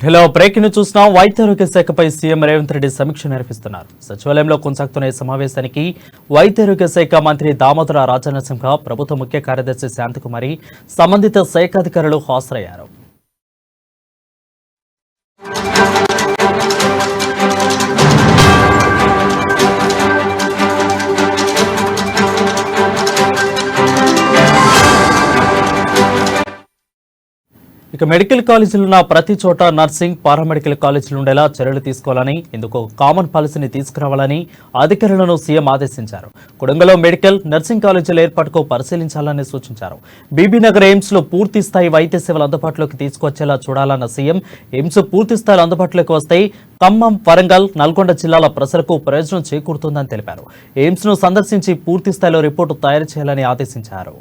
Hello breaking చూస్తున్నాం. వైద్యారోగ్య శాఖపై CM Revanth Reddy సమీక్ష నిర్వహిస్తున్నారు. సచివాలయంలో కొనసాగుతున్న ఈ సమావేశానికి వైద్యారోగ్య శాఖ మంత్రి దామోదర రాజనరసింహ, ప్రభుత్వ ముఖ్య కార్యదర్శి శాంతకుమారి, సంబంధిత శాఖ అధికారులు హాజరయ్యారు. ఇక మెడికల్ కాలేజీలు ఉన్న ప్రతి చోట నర్సింగ్, పారామెడికల్ కాలేజీలు ఉండేలా చర్యలు తీసుకోవాలని, ఇందుకు కామన్ పాలసీని తీసుకురావాలని అధికారులను సీఎం ఆదేశించారు. కొడంగల్లో మెడికల్, నర్సింగ్ కాలేజీల ఏర్పాటుకు పరిశీలించాలని సూచించారు. బీబీనగర్ ఎయిమ్స్ లో పూర్తి స్థాయి వైద్య సేవలు అందుబాటులోకి తీసుకొచ్చేలా చూడాలన్న సీఎం, ఎయిమ్స్ పూర్తి స్థాయిలో అందుబాటులోకి వస్తే ఖమ్మం, వరంగల్, నల్గొండ జిల్లాల ప్రజలకు ప్రయోజనం చేకూరుతుందని తెలిపారు. ఎయిమ్స్ ను సందర్శించి పూర్తి స్థాయిలో రిపోర్టు తయారు చేయాలని ఆదేశించారు.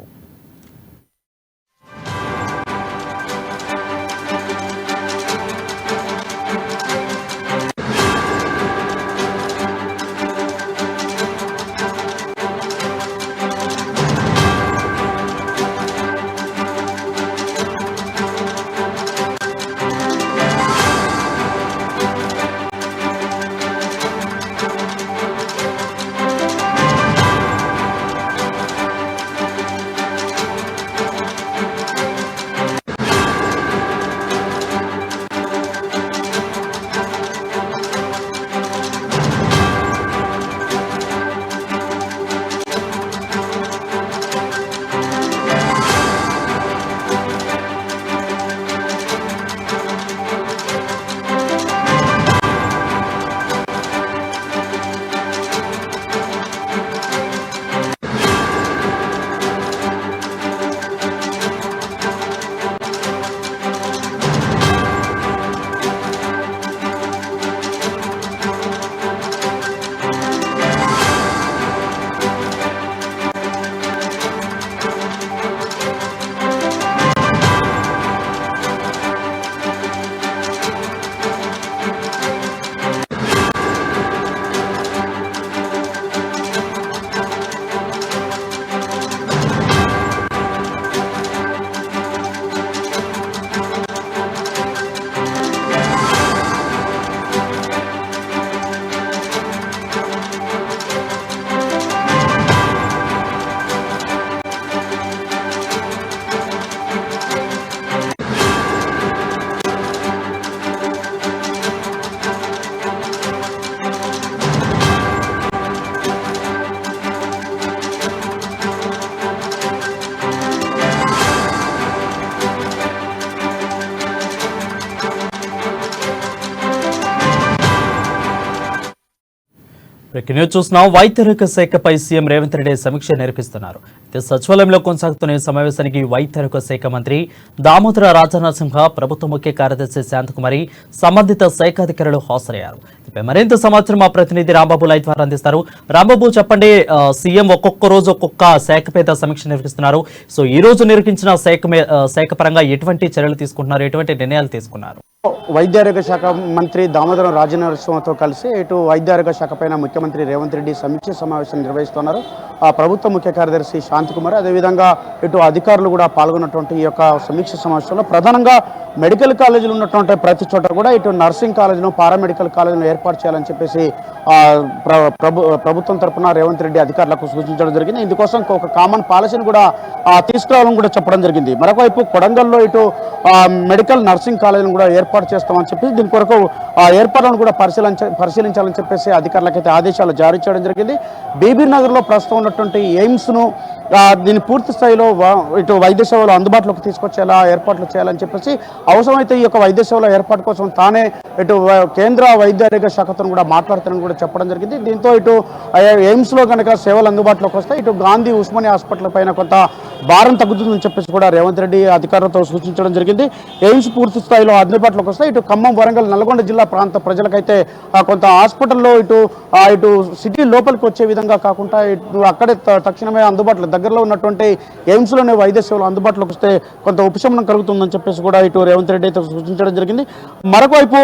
చూస్తున్నాం. వైద్యారోగ్య శాఖపై సీఎం రేవంత్ రెడ్డి సమీక్ష నిర్వహిస్తున్నారు. సచివాలయంలో కొనసాగుతున్న సమావేశానికి వైద్యారోగ్య శాఖ మంత్రి దామోదర రాజనరసింహ, ప్రభుత్వ ముఖ్య కార్యదర్శి శాంతకుమారి, సంబంధిత శాఖ అధికారులు హాజరయ్యారు. మరింత సమాచారం మా ప్రతినిధి రాంబాబు లైవ్ ద్వారా అందిస్తారు. రాంబాబు, చెప్పండి, సీఎం ఒక్కొక్క రోజు ఒక్కొక్క శాఖపై సమీక్ష నిర్వహిస్తున్నారు. సో ఈ రోజు నిర్వహించిన శాఖ పరంగా ఎటువంటి చర్యలు తీసుకుంటున్నారు, ఎటువంటి నిర్ణయాలు తీసుకున్నారు? వైద్యారోగ్య శాఖ మంత్రి దామోదరం రాజనరసింహతో కలిసి ఇటు వైద్యారోగ్య శాఖ పైన ముఖ్యమంత్రి రేవంత్ రెడ్డి సమీక్ష సమావేశం నిర్వహిస్తున్నారు. ఆ ప్రభుత్వ ముఖ్య కార్యదర్శి శాంతకుమార్, అదేవిధంగా ఇటు అధికారులు కూడా పాల్గొన్నటువంటి ఈ యొక్క సమీక్ష సమావేశంలో ప్రధానంగా మెడికల్ కాలేజీలు ఉన్నటువంటి ప్రతి చోట కూడా ఇటు నర్సింగ్ కాలేజీలు, పారామెడికల్ కాలేజీలు ఏర్పాటు చేయాలని చెప్పేసి ప్రభుత్వం తరఫున రేవంత్ రెడ్డి అధికారులకు సూచించడం జరిగింది. ఇందుకోసం ఒక కామన్ పాలసీని కూడా తీసుకురావాలని కూడా చెప్పడం జరిగింది. మరొకవైపు కొడంగల్లో ఇటు మెడికల్, నర్సింగ్ కాలేజీలను కూడా ఏర్పాటు చేస్తామని చెప్పి దీని కొరకు ఏర్పాట్లను కూడా పరిశీలించాలని చెప్పేసి అధికారులకైతే ఆదేశాలు జారీ చేయడం జరిగింది. బీబీనగర్లో ప్రస్తుతం ఉన్నటువంటి ఎయిమ్స్ను దీన్ని పూర్తి స్థాయిలో ఇటు వైద్య సేవలు అందుబాటులోకి తీసుకొచ్చేలా ఏర్పాట్లు చేయాలని చెప్పేసి, అవసరమైతే ఈ యొక్క వైద్య సేవల ఏర్పాటు కోసం తానే ఇటు కేంద్ర వైద్యారోగ్య శాఖతో కూడా మాట్లాడుతానని కూడా చెప్పడం జరిగింది. దీంతో ఇటు ఎయిమ్స్లో కనుక సేవలు అందుబాటులోకి వస్తాయి, ఇటు గాంధీ ఉస్మానియా హాస్పిటల్ పైన కొంత భారం తగ్గుతుందని చెప్పేసి కూడా రేవంత్ రెడ్డి అధికారులతో సూచించడం జరిగింది. ఎయిమ్స్ పూర్తి స్థాయిలో అందుబాటులోకి వస్తాయి, ఇటు ఖమ్మం, వరంగల్, నల్గొండ జిల్లా ప్రాంత ప్రజలకైతే కొంత హాస్పిటల్లో ఇటు సిటీ లోపలికి వచ్చే విధంగా కాకుండా అక్కడే తక్షణమే అందుబాటులో దగ్గరలో ఉన్నటువంటి ఎయిమ్స్లోనే వైద్య సేవలు అందుబాటులోకి వస్తే కొంత ఉపశమనం కలుగుతుందని చెప్పేసి కూడా ఇటు రేవంత్ రెడ్డి అయితే సూచించడం జరిగింది. మరొకవైపు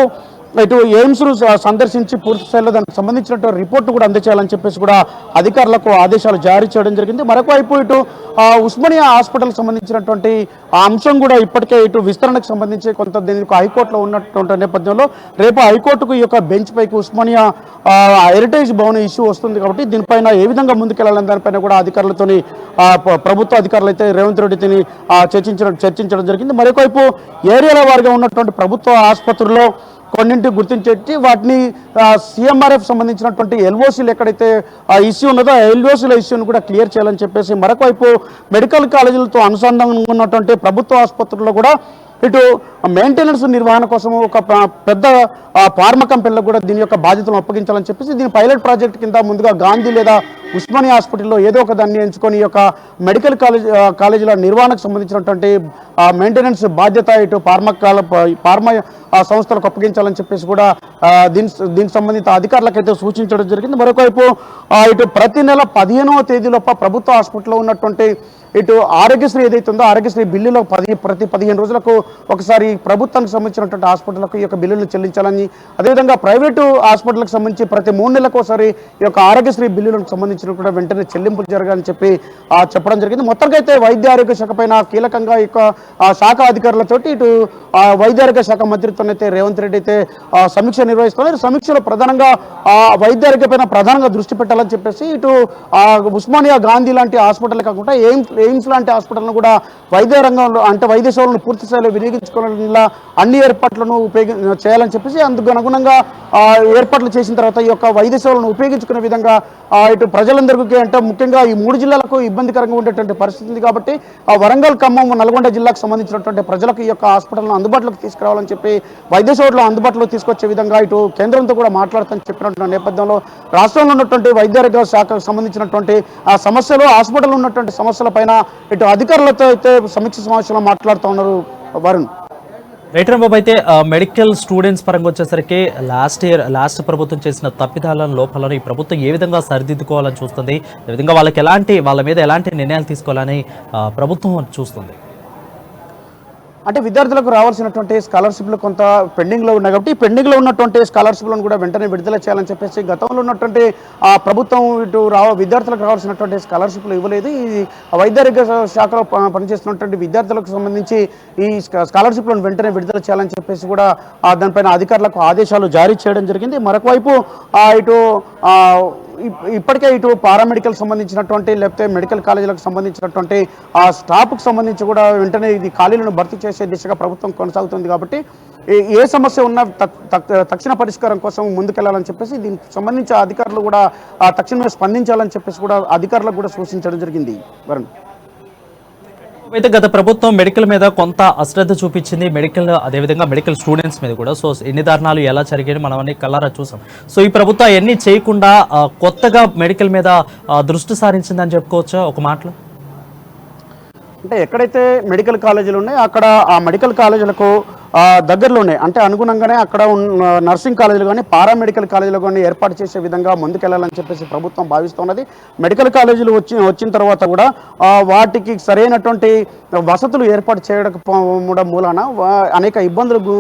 ఇటు ఎయిమ్స్ ను సందర్శించి పూర్తి స్థాయిలో దానికి సంబంధించిన రిపోర్ట్ కూడా అందజేయాలని చెప్పేసి కూడా అధికారులకు ఆదేశాలు జారీ చేయడం జరిగింది. మరొక వైపు ఇటు ఉస్మానియా హాస్పిటల్ సంబంధించినటువంటి ఆ అంశం కూడా ఇప్పటికే ఇటు విస్తరణకు సంబంధించి కొంత దీనికి హైకోర్టులో ఉన్నటువంటి నేపథ్యంలో రేపు హైకోర్టుకు ఈ యొక్క బెంచ్ పైకి ఉస్మానియా హెరిటేజ్ భవన్ ఇష్యూ వస్తుంది కాబట్టి దీనిపైన ఏ విధంగా ముందుకెళ్లాలని దానిపైన కూడా అధికారులతోని ప్రభుత్వ అధికారులు అయితే రేవంత్ రెడ్డితోని చర్చించడం జరిగింది. మరొకవైపు ఏరియాల వారిగా ఉన్నటువంటి ప్రభుత్వ ఆసుపత్రుల్లో కొన్నింటి గుర్తించేటి వాటిని సీఎంఆర్ఎఫ్ సంబంధించినటువంటి ఎల్ఓసీలు ఎక్కడైతే ఇష్యూ ఉన్నదో ఆ ఎల్ఓసీల ఇష్యూను కూడా క్లియర్ చేయాలని చెప్పేసి మరొకవైపు మెడికల్ కాలేజీలతో అనుసంధానంగా ఉన్నటువంటి ప్రభుత్వ ఆసుపత్రుల్లో కూడా ఇటు మెయింటెనెన్స్ నిర్వహణ కోసం ఒక పెద్ద ఫార్మా కంపెనీలకు కూడా దీని యొక్క బాధ్యతలను అప్పగించాలని చెప్పేసి దీని పైలట్ ప్రాజెక్ట్ కింద ముందుగా గాంధీ లేదా ఉస్మానియా హాస్పిటల్లో ఏదో ఒక దాన్ని ఎంచుకొని ఈ యొక్క మెడికల్ కాలేజీల నిర్వహణకు సంబంధించినటువంటి మెయింటెనెన్స్ బాధ్యత ఇటు ఫార్మా సంస్థలకు అప్పగించాలని చెప్పేసి కూడా దీనికి సంబంధిత అధికారులకైతే సూచించడం జరిగింది. మరొకవైపు ఇటు ప్రతి నెల 15వ తేదీలోప ప్రభుత్వ హాస్పిటల్లో ఉన్నటువంటి ఇటు ఆరోగ్యశ్రీ ఏదైతే ఉందో ఆరోగ్యశ్రీ బిల్లులో ప్రతి 15 రోజులకు ఒకసారి ప్రభుత్వానికి సంబంధించినటువంటి హాస్పిటల్లకు ఈ యొక్క బిల్లులు చెల్లించాలని, అదేవిధంగా ప్రైవేటు హాస్పిటల్కి సంబంధించి ప్రతి 3 నెలలకు ఒకసారి ఈ యొక్క ఆరోగ్యశ్రీ బిల్లులకు సంబంధించిన కూడా వెంటనే చెల్లింపులు జరగాలని చెప్పి చెప్పడం జరిగింది. మొత్తానికైతే వైద్య ఆరోగ్య శాఖ పైన కీలకంగా ఈ యొక్క శాఖ అధికారులతోటి ఇటు వైద్య ఆరోగ్య శాఖ మంత్రితో అయితే రేవంత్ రెడ్డి అయితే సమీక్ష నిర్వహిస్తున్నారు. సమీక్షలో ప్రధానంగా వైద్య ఆరోగ్య పైన ప్రధానంగా దృష్టి పెట్టాలని చెప్పేసి ఇటు ఉస్మానియా గాంధీ లాంటి హాస్పిటల్ కాకుండా ఎయిమ్స్ లాంటి హాస్పిటల్ను కూడా వైద్య రంగంలో అంటే వైద్య సేవలను పూర్తి స్థాయిలో వినియోగించుకోవడంలో అన్ని ఏర్పాట్లను చేయాలని చెప్పేసి అందుకు అనుగుణంగా ఏర్పాట్లు చేసిన తర్వాత ఈ యొక్క వైద్య సేవలను ఉపయోగించుకునే విధంగా ఇటు ప్రజలందరికీ అంటే ముఖ్యంగా ఈ 3 జిల్లాలకు ఇబ్బందికరంగా ఉండేటువంటి పరిస్థితి ఉంది కాబట్టి వరంగల్, ఖమ్మం, నల్గొండ జిల్లాకు సంబంధించినటువంటి ప్రజలకు ఈ యొక్క హాస్పిటల్ను అందుబాటులోకి తీసుకురావాలని చెప్పి వైద్య సేవలను అందుబాటులోకి తీసుకొచ్చే విధంగా ఇటు కేంద్రంతో కూడా మాట్లాడుతూ చెప్పినటువంటి నేపథ్యంలో రాష్ట్రంలో ఉన్నటువంటి వైద్యారోగ్య శాఖకు సంబంధించినటువంటి సమస్యలు హాస్పిటల్ ఉన్నటువంటి సమస్యల పైన ఇటు అధికారులతో అయితే సమీక్ష సమావేశంలో మాట్లాడుతూ ఉన్నారు వరుణ్. రైట్ బాబు, అయితే మెడికల్ స్టూడెంట్స్ పరంగా వచ్చేసరికి లాస్ట్ ప్రభుత్వం చేసిన తప్పిదాలను లోపాలను ఈ ప్రభుత్వం ఏ విధంగా సరిదిద్దుకోవాలని చూస్తుంది, ఈ విధంగా వాళ్ళ మీద ఎలాంటి నిర్ణయాలు తీసుకోవాలని ప్రభుత్వం చూస్తుంది? అంటే విద్యార్థులకు రావాల్సినటువంటి స్కాలర్షిప్లు కొంత పెండింగ్లో ఉన్నాయి కాబట్టి పెండింగ్లో ఉన్నటువంటి స్కాలర్షిప్లను కూడా వెంటనే విడుదల చేయాలని చెప్పేసి గతంలో ఉన్నటువంటి ప్రభుత్వం ఇటు విద్యార్థులకు రావాల్సినటువంటి స్కాలర్షిప్లు ఇవ్వలేదు. ఈ వైద్యారోగ్య శాఖలో పనిచేస్తున్నటువంటి విద్యార్థులకు సంబంధించి ఈ స్కాలర్షిప్లను వెంటనే విడుదల చేయాలని చెప్పేసి కూడా దానిపైన అధికారులకు ఆదేశాలు జారీ చేయడం జరిగింది. మరొకవైపు ఇటు ఇప్పటికే ఇటు పారామెడికల్ సంబంధించినటువంటి లేకపోతే మెడికల్ కాలేజీలకు సంబంధించినటువంటి స్టాఫ్కు సంబంధించి కూడా వెంటనే ఇది ఖాళీలను భర్తీ చేసే దిశగా ప్రభుత్వం కొనసాగుతుంది కాబట్టి ఏ సమస్య ఉన్నా తక్షణ పరిష్కారం కోసం ముందుకెళ్లాలని చెప్పేసి దీనికి సంబంధించి అధికారులు కూడా తక్షణమే స్పందించాలని చెప్పేసి కూడా అధికారులకు కూడా సూచించడం జరిగింది. వరుణ్, అయితే గత ప్రభుత్వం మెడికల్ మీద కొంత అశ్రద్ధ చూపించింది, అదేవిధంగా మెడికల్ స్టూడెంట్స్ మీద కూడా. సో ఎన్ని దారుణాలు ఎలా జరిగాయని మనం అన్ని కల్లారా చూసాం. సో ఈ ప్రభుత్వం ఎన్ని చేయకుండా కొత్తగా మెడికల్ మీద దృష్టి సారించిందని చెప్పుకోవచ్చా ఒక మాటలో? అంటే ఎక్కడైతే మెడికల్ కాలేజీలు ఉన్నాయో అక్కడ ఆ మెడికల్ కాలేజీలకు దగ్గరలోనే అంటే అనుగుణంగానే అక్కడ నర్సింగ్ కాలేజీలు కానీ పారామెడికల్ కాలేజీలు కానీ ఏర్పాటు చేసే విధంగా ముందుకెళ్లాలని చెప్పేసి ప్రభుత్వం భావిస్తున్నది. మెడికల్ కాలేజీలు వచ్చిన తర్వాత కూడా వాటికి సరైనటువంటి వసతులు ఏర్పాటు చేయకపోవడం మూలాన అనేక ఇబ్బందులు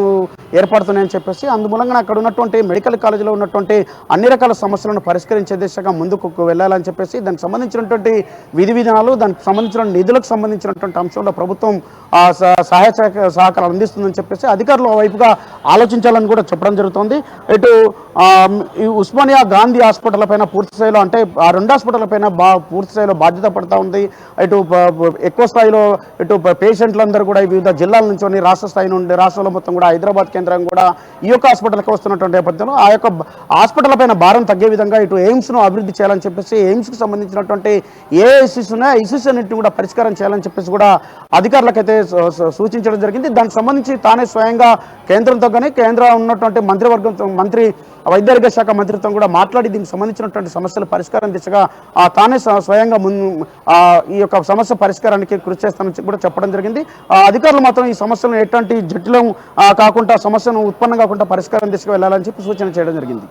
ఏర్పడుతున్నాయని చెప్పేసి అందుమూలంగా అక్కడ ఉన్నటువంటి మెడికల్ కాలేజీలో ఉన్నటువంటి అన్ని రకాల సమస్యలను పరిష్కరించే దిశగా ముందుకు వెళ్ళాలని చెప్పేసి దానికి సంబంధించినటువంటి విధి విధానాలు దానికి సంబంధించిన నిధులకు సంబంధించినటువంటి అంశంలో ప్రభుత్వం సహాయ సహకారాలు అందిస్తుందని చెప్పేసి అధికారులు వైపుగా ఆలోచించాలని కూడా చెప్పడం జరుగుతుంది. ఇటు ఈ ఉస్మానియా గాంధీ హాస్పిటల్ పైన పూర్తి స్థాయిలో అంటే ఆ 2 హాస్పిటల్ పైన పూర్తి స్థాయిలో బాధ్యత పడుతూ ఉంది. ఇటు ఎక్కువ స్థాయిలో ఇటు పేషెంట్లందరూ కూడా వివిధ జిల్లాల నుంచి రాష్ట్ర స్థాయి నుండి రాష్ట్రంలో మొత్తం కూడా హైదరాబాద్ కేంద్రం కూడా ఈ యొక్క హాస్పిటల్కి వస్తున్నటువంటి నేపథ్యంలో ఆ యొక్క హాస్పిటల్ పైన భారం తగ్గే విధంగా ఇటు ఎయిమ్స్ను అభివృద్ధి చేయాలని చెప్పేసి ఎయిమ్స్కి సంబంధించినటువంటి ఏ ఇష్యూస్ ఉన్నాయో ఆ ఇష్యూస్ అన్నింటినీ కూడా పరిష్కారం చేయాలని చెప్పేసి కూడా అధికారులకైతే సూచించడం జరిగింది. దానికి సంబంధించి తానే స్వయంగా కేంద్రంతో కానీ కేంద్ర ఉన్నటువంటి మంత్రి వైద్యారోగ్య శాఖ మంత్రితో కూడా మాట్లాడి దీనికి సంబంధించినటువంటి సమస్యల పరిష్కారం దిశగా తానే స్వయంగా ఈ యొక్క సమస్య పరిష్కారానికి కృషి చేస్తానని కూడా చెప్పడం జరిగింది. అధికారులు మాత్రం ఈ సమస్యలను ఎటువంటి జటిలం కాకుండా సమస్యను ఉత్పన్నం కాకుండా పరిష్కారం దిశగా వెళ్ళాలని చెప్పి సూచన చేయడం జరిగింది.